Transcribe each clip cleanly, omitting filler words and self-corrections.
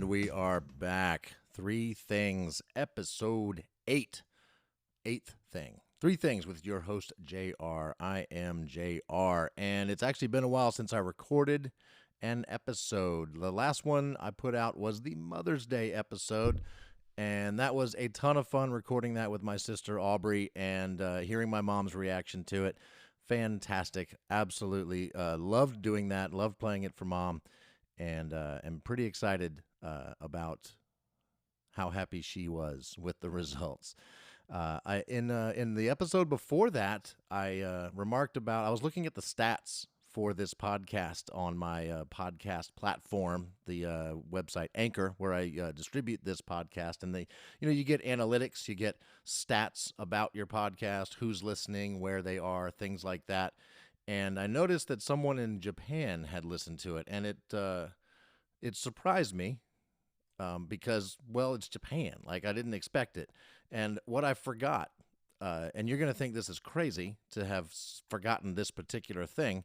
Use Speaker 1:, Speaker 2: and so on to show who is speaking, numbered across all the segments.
Speaker 1: And we are back. Three Things, episode 8. Eighth thing. Three Things with your host, JR. I am JR. And it's actually been a while since I recorded an episode. The last one I put out was the Mother's Day episode. And that was a ton of fun recording that with my sister, Aubrey, and hearing my mom's reaction to it. Fantastic. Absolutely. Loved doing that. Loved playing it for mom. And am pretty excited about how happy she was with the results. In the episode before that, I remarked about I was looking at the stats for this podcast on my podcast platform, the website Anchor, where I distribute this podcast. And you get analytics, you get stats about your podcast, who's listening, where they are, things like that. And I noticed that someone in Japan had listened to it, and it surprised me because, well, it's Japan. Like, I didn't expect it. And what I forgot, and you're going to think this is crazy to have forgotten this particular thing,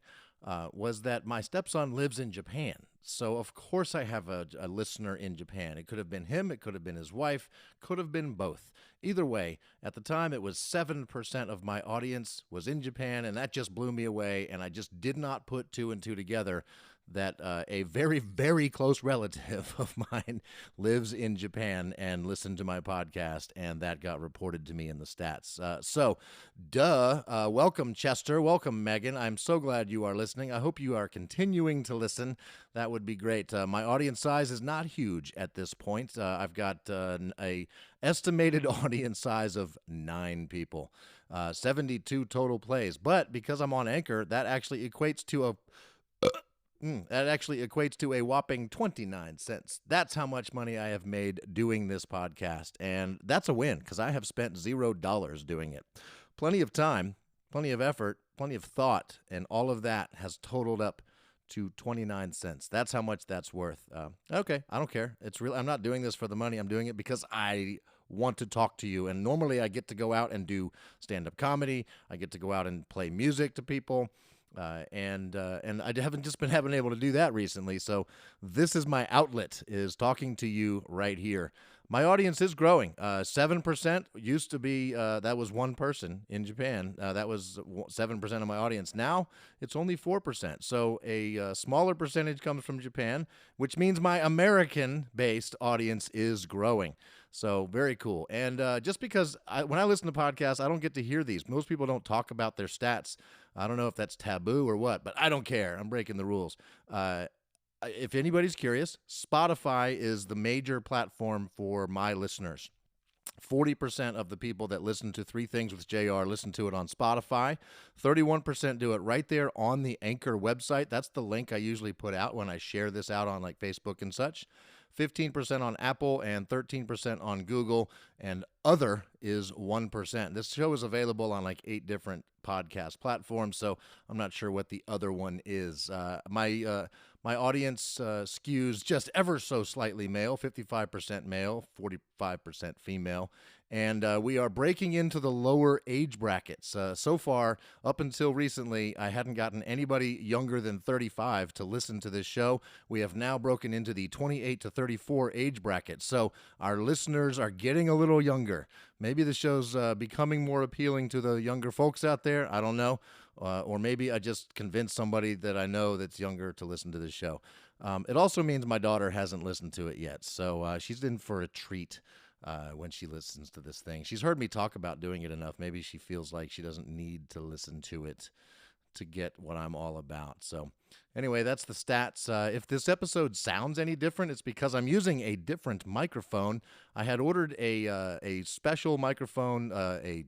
Speaker 1: was that my stepson lives in Japan. So, of course, I have a listener in Japan. It could have been him. It could have been his wife. Could have been both. Either way, at the time, it was 7% of my audience was in Japan, and that just blew me away, and I just did not put two and two together that a very, very close relative of mine lives in Japan and listened to my podcast, and that got reported to me in the stats. Welcome, Chester. Welcome, Megan. I'm so glad you are listening. I hope you are continuing to listen. That would be great. My audience size is not huge at this point. I've got a estimated audience size of 9 people, 72 total plays. But because I'm on Anchor, that actually equates to a whopping 29 cents. That's how much money I have made doing this podcast. And that's a win because I have spent $0 doing it. Plenty of time, plenty of effort, plenty of thought, and all of that has totaled up to 29 cents. That's how much that's worth. Okay, I don't care. I'm not doing this for the money. I'm doing it because I want to talk to you. And normally I get to go out and do stand-up comedy. I get to go out and play music to people. And I haven't just been having able to do that recently. So this is my outlet, is talking to you right here. My audience is growing. 7% used to be, that was one person in Japan. That was 7% of my audience. Now it's only 4%. So a smaller percentage comes from Japan, which means my American-based audience is growing. So very cool. And just because when I listen to podcasts, I don't get to hear these. Most people don't talk about their stats. I don't know if that's taboo or what, but I don't care. I'm breaking the rules. If anybody's curious, Spotify is the major platform for my listeners. 40% of the people that listen to Three Things with JR listen to it on Spotify. 31% do it right there on the Anchor website. That's the link I usually put out when I share this out on like Facebook and such. 15% on Apple and 13% on Google, and other is 1%. This show is available on like 8 different podcast platforms, so I'm not sure what the other one is. My audience skews just ever so slightly male, 55% male, 45% female, and we are breaking into the lower age brackets. So far, up until recently, I hadn't gotten anybody younger than 35 to listen to this show. We have now broken into the 28 to 34 age bracket, so our listeners are getting a little younger. Maybe the show's becoming more appealing to the younger folks out there. I don't know. Or maybe I just convinced somebody that I know that's younger to listen to this show. It also means my daughter hasn't listened to it yet, so she's in for a treat when she listens to this thing. She's heard me talk about doing it enough. Maybe she feels like she doesn't need to listen to it to get what I'm all about. So anyway, that's the stats. If this episode sounds any different, it's because I'm using a different microphone. I had ordered a special microphone, a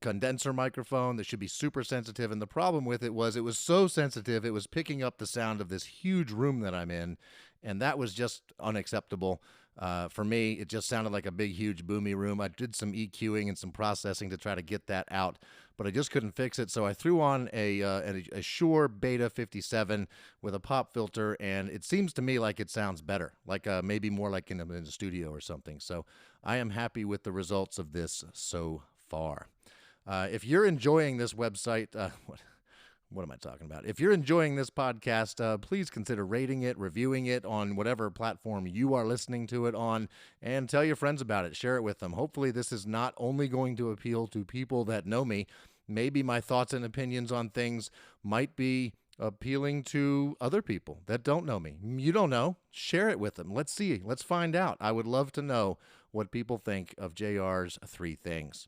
Speaker 1: condenser microphone that should be super sensitive, and the problem with it was so sensitive it was picking up the sound of this huge room that I'm in, and that was just unacceptable. For me, it just sounded like a big, huge, boomy room. I did some EQing and some processing to try to get that out, but I just couldn't fix it, so I threw on a Shure Beta 57 with a pop filter, and it seems to me like it sounds better, like maybe more like in a studio or something. So I am happy with the results of this so far. If you're enjoying this website, what am I talking about? If you're enjoying this podcast, please consider rating it, reviewing it on whatever platform you are listening to it on, and tell your friends about it. Share it with them. Hopefully, this is not only going to appeal to people that know me. Maybe my thoughts and opinions on things might be appealing to other people that don't know me. You don't know. Share it with them. Let's see. Let's find out. I would love to know what people think of JR's Three Things.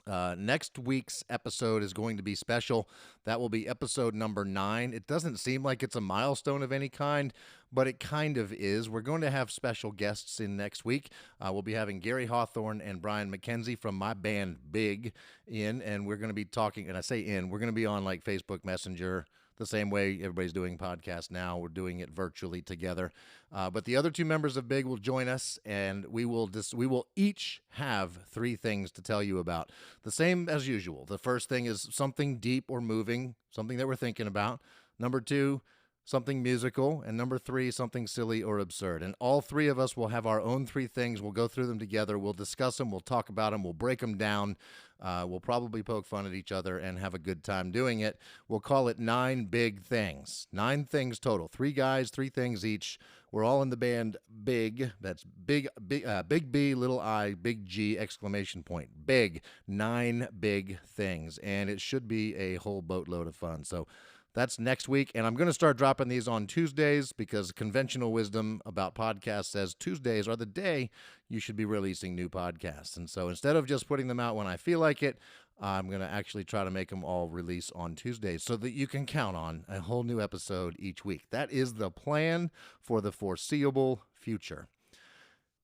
Speaker 1: Next week's episode is going to be special. That will be episode number 9. It doesn't seem like it's a milestone of any kind, but it kind of is. We're going to have special guests in next week. We'll be having Gary Hawthorne and Brian McKenzie from my band Big in, and we're going to be talking, and I say in, we're going to be on like Facebook Messenger, the same way everybody's doing podcasts now. We're doing it virtually together. But the other 2 members of Big will join us, and we will each have 3 things to tell you about. The same as usual. The first thing is something deep or moving, something that we're thinking about. Number 2, something musical. And number 3, something silly or absurd. And all 3 of us will have our own 3 things. We'll go through them together. We'll discuss them. We'll talk about them. We'll break them down. We'll probably poke fun at each other and have a good time doing it. We'll call it 9 Big Things. 9 things total. 3 guys, 3 things each. We're all in the band Big. That's big B, little I, big G, exclamation point. Big. 9 big things. And it should be a whole boatload of fun. So that's next week, and I'm going to start dropping these on Tuesdays because conventional wisdom about podcasts says Tuesdays are the day you should be releasing new podcasts. And so instead of just putting them out when I feel like it, I'm going to actually try to make them all release on Tuesdays so that you can count on a whole new episode each week. That is the plan for the foreseeable future.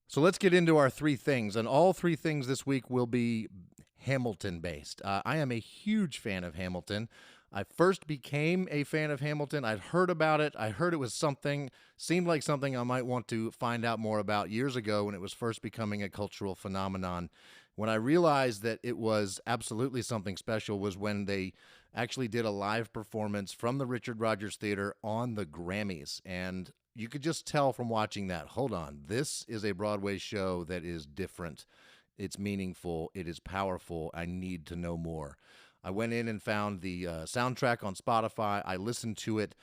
Speaker 1: So let's get into our 3 things, and all 3 things this week will be Hamilton-based. I am a huge fan of Hamilton. I first became a fan of Hamilton. I'd heard about it. I heard it was seemed like something I might want to find out more about years ago when it was first becoming a cultural phenomenon. When I realized that it was absolutely something special was when they actually did a live performance from the Richard Rodgers Theater on the Grammys. And you could just tell from watching that, hold on, this is a Broadway show that is different. It's meaningful. It is powerful. I need to know more. I went in and found the soundtrack on Spotify. I listened to it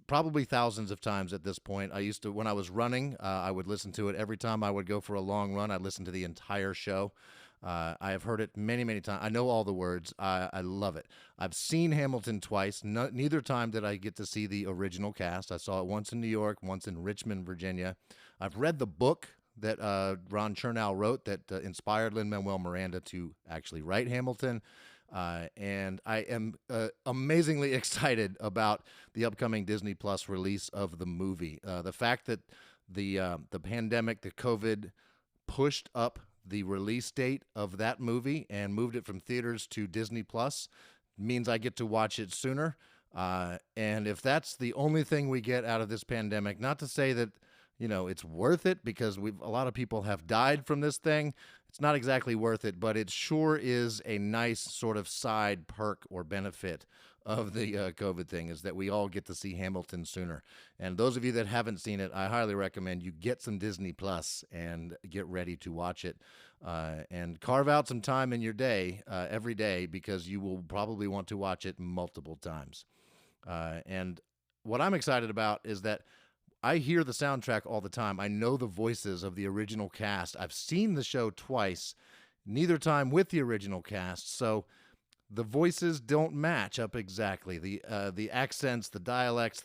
Speaker 1: probably thousands of times at this point. I used to, when I was running, I would listen to it every time I would go for a long run. I'd listen to the entire show. I have heard it many, many times. I know all the words. I love it. I've seen Hamilton twice. Neither time did I get to see the original cast. I saw it once in New York, once in Richmond, Virginia. I've read the book that Ron Chernow wrote that inspired Lin-Manuel Miranda to actually write Hamilton. And I am amazingly excited about the upcoming Disney Plus release of the movie. The fact that the pandemic, the COVID, pushed up the release date of that movie and moved it from theaters to Disney Plus means I get to watch it sooner. And if that's the only thing we get out of this pandemic, not to say that it's worth it because a lot of people have died from this thing. It's not exactly worth it, but it sure is a nice sort of side perk or benefit of the COVID thing is that we all get to see Hamilton sooner. And those of you that haven't seen it, I highly recommend you get some Disney Plus and get ready to watch it and carve out some time in your day every day because you will probably want to watch it multiple times. And what I'm excited about is that I hear the soundtrack all the time. I know the voices of the original cast. I've seen the show twice, neither time with the original cast. So the voices don't match up exactly. The accents, the dialects,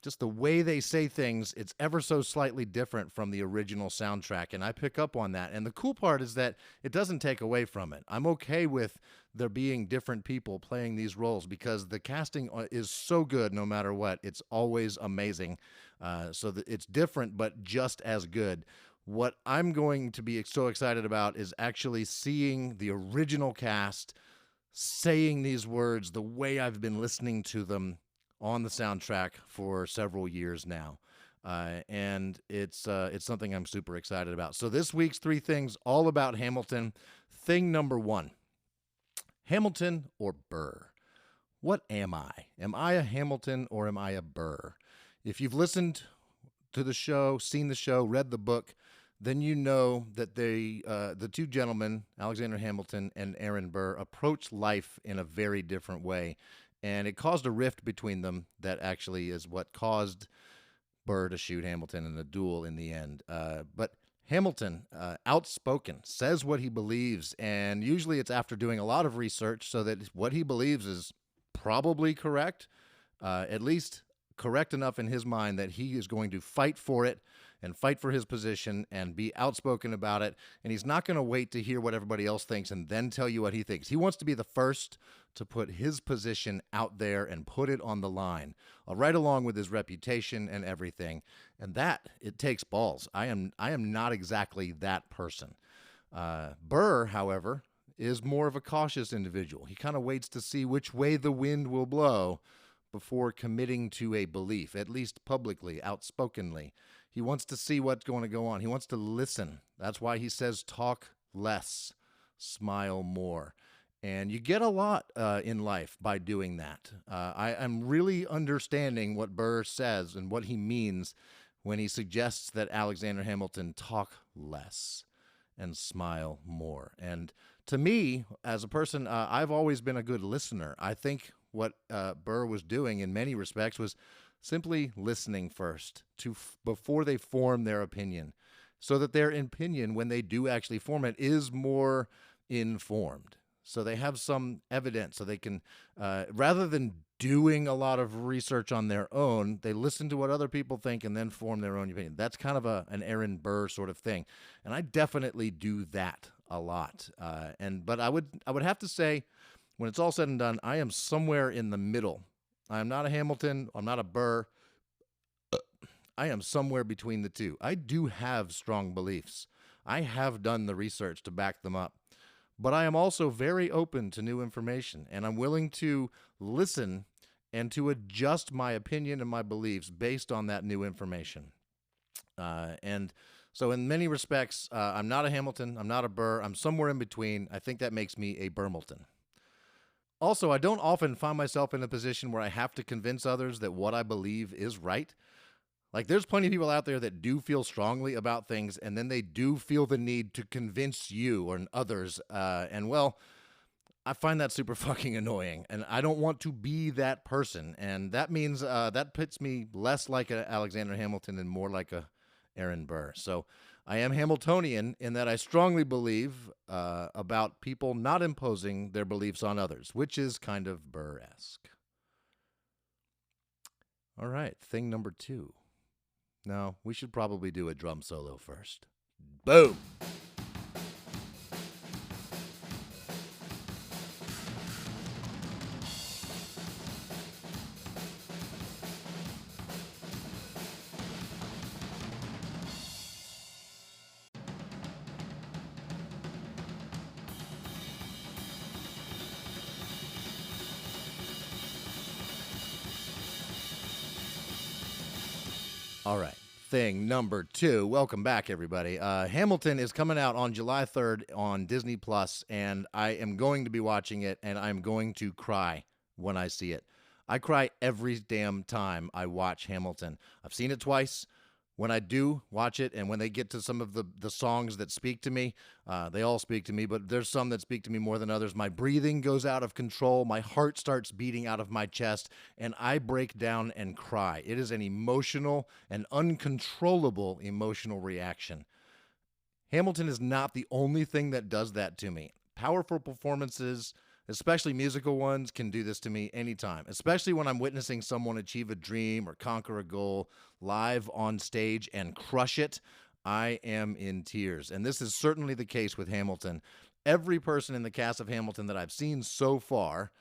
Speaker 1: just the way they say things, it's ever so slightly different from the original soundtrack, and I pick up on that. And the cool part is that it doesn't take away from it. I'm okay with there being different people playing these roles because the casting is so good no matter what. It's always amazing. So that it's different, but just as good. What I'm going to be so excited about is actually seeing the original cast saying these words the way I've been listening to them on the soundtrack for several years now. And it's something I'm super excited about. So this week's 3 things all about Hamilton. Thing number 1, Hamilton or Burr? What am I? Am I a Hamilton or am I a Burr? If you've listened to the show, seen the show, read the book, then you know that the two gentlemen, Alexander Hamilton and Aaron Burr, approach life in a very different way. And it caused a rift between them that actually is what caused Burr to shoot Hamilton in a duel in the end. But Hamilton, outspoken, says what he believes, and usually it's after doing a lot of research so that what he believes is probably correct, at least correct enough in his mind that he is going to fight for it and fight for his position and be outspoken about it. And he's not going to wait to hear what everybody else thinks and then tell you what he thinks. He wants to be the first to put his position out there and put it on the line, right along with his reputation and everything. And that, it takes balls. I am not exactly that person. Burr, however, is more of a cautious individual. He kind of waits to see which way the wind will blow before committing to a belief, at least publicly, outspokenly. He wants to see what's going to go on. He wants to listen. That's why he says talk less, smile more. And you get a lot in life by doing that. I'm really understanding what Burr says and what he means when he suggests that Alexander Hamilton talk less and smile more. And to me, as a person, I've always been a good listener. I think what Burr was doing in many respects was simply listening first before they form their opinion, so that their opinion, when they do actually form it, is more informed. So they have some evidence, so they can, rather than doing a lot of research on their own, they listen to what other people think and then form their own opinion. That's kind of an Aaron Burr sort of thing, and I definitely do that a lot. But I would have to say, when it's all said and done, I am somewhere in the middle. I am not a Hamilton. I'm not a Burr. I am somewhere between the two. I do have strong beliefs. I have done the research to back them up. But I am also very open to new information, and I'm willing to listen and to adjust my opinion and my beliefs based on that new information. And so in many respects, I'm not a Hamilton. I'm not a Burr. I'm somewhere in between. I think that makes me a Burmilton. Also, I don't often find myself in a position where I have to convince others that what I believe is right. Like, there's plenty of people out there that do feel strongly about things, and then they do feel the need to convince you or others. Well, I find that super fucking annoying, and I don't want to be that person. And that means that puts me less like a Alexander Hamilton and more like a Aaron Burr. So I am Hamiltonian in that I strongly believe about people not imposing their beliefs on others, which is kind of Burr-esque. All right, thing number 2. No, we should probably do a drum solo first. Boom! All right. Thing number 2. Welcome back, everybody. Hamilton is coming out on July 3rd on Disney Plus, and I am going to be watching it, and I'm going to cry when I see it. I cry every damn time I watch Hamilton. I've seen it twice. When I do watch it, and when they get to some of the songs that speak to me, they all speak to me, but there's some that speak to me more than others. My breathing goes out of control. My heart starts beating out of my chest, and I break down and cry. It is an emotional and uncontrollable emotional reaction. Hamilton is not the only thing that does that to me. Powerful performances, especially musical ones, can do this to me anytime, especially when I'm witnessing someone achieve a dream or conquer a goal live on stage and crush it. I am in tears, and this is certainly the case with Hamilton. Every person in the cast of Hamilton that I've seen so far,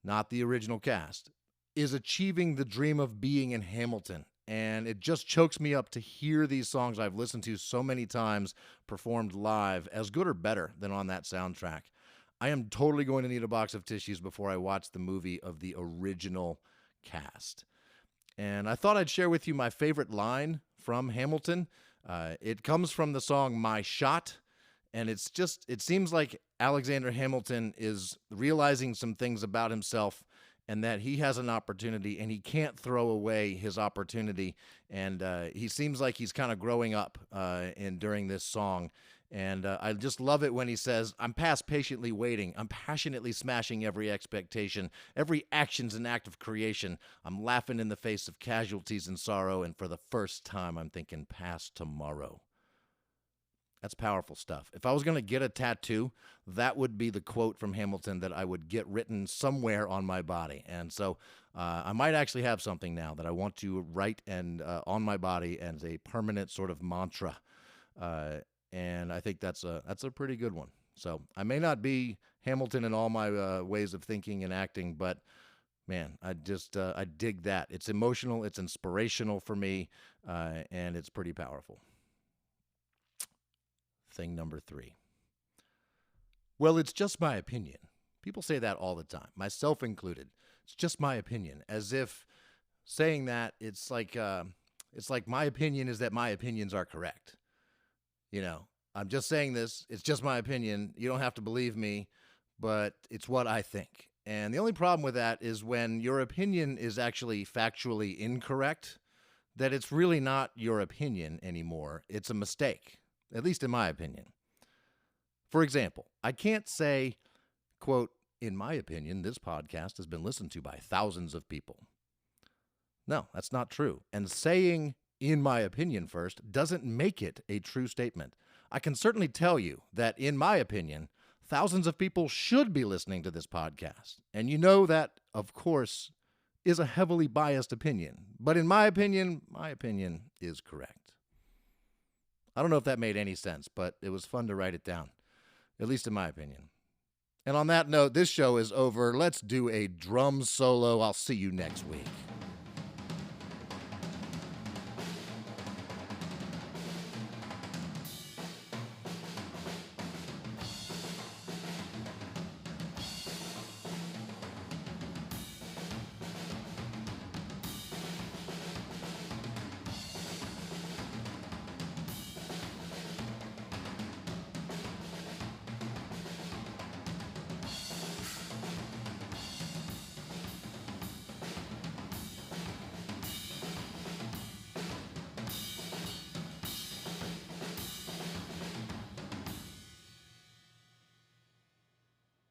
Speaker 1: not the original cast, is achieving the dream of being in Hamilton. And it just chokes me up to hear these songs I've listened to so many times performed live, as good or better than on that soundtrack. I am totally going to need a box of tissues before I watch the movie of the original cast. And I thought I'd share with you my favorite line from Hamilton. It comes from the song My Shot, and it seems like Alexander Hamilton is realizing some things about himself, and that he has an opportunity and he can't throw away his opportunity. And he seems like he's kind of growing up during this song. And I just love it when he says, I'm past patiently waiting. I'm passionately smashing every expectation. Every action's an act of creation. I'm laughing in the face of casualties and sorrow. And for the first time, I'm thinking past tomorrow. That's powerful stuff. If I was going to get a tattoo, that would be the quote from Hamilton that I would get written somewhere on my body. And so I might actually have something now that I want to write and on my body as a permanent sort of mantra. And I think that's a pretty good one. So I may not be Hamilton in all my ways of thinking and acting, but man, I dig that. It's emotional, it's inspirational for me, and it's pretty powerful. Thing number 3. Well, it's just my opinion. People say that all the time, myself included. It's just my opinion, as if saying that it's like my opinion is that my opinions are correct. You know, I'm just saying this. It's just my opinion. You don't have to believe me, but it's what I think. And the only problem with that is when your opinion is actually factually incorrect, that it's really not your opinion anymore. It's a mistake, at least in my opinion. For example, I can't say, quote, in my opinion, this podcast has been listened to by thousands of people. No, that's not true. And saying in my opinion first doesn't make it a true statement. I can certainly tell you that, in my opinion, thousands of people should be listening to this podcast. And you know that, of course, is a heavily biased opinion. But in my opinion is correct. I don't know if that made any sense, but it was fun to write it down, at least in my opinion. And on that note, this show is over. Let's do a drum solo. I'll see you next week.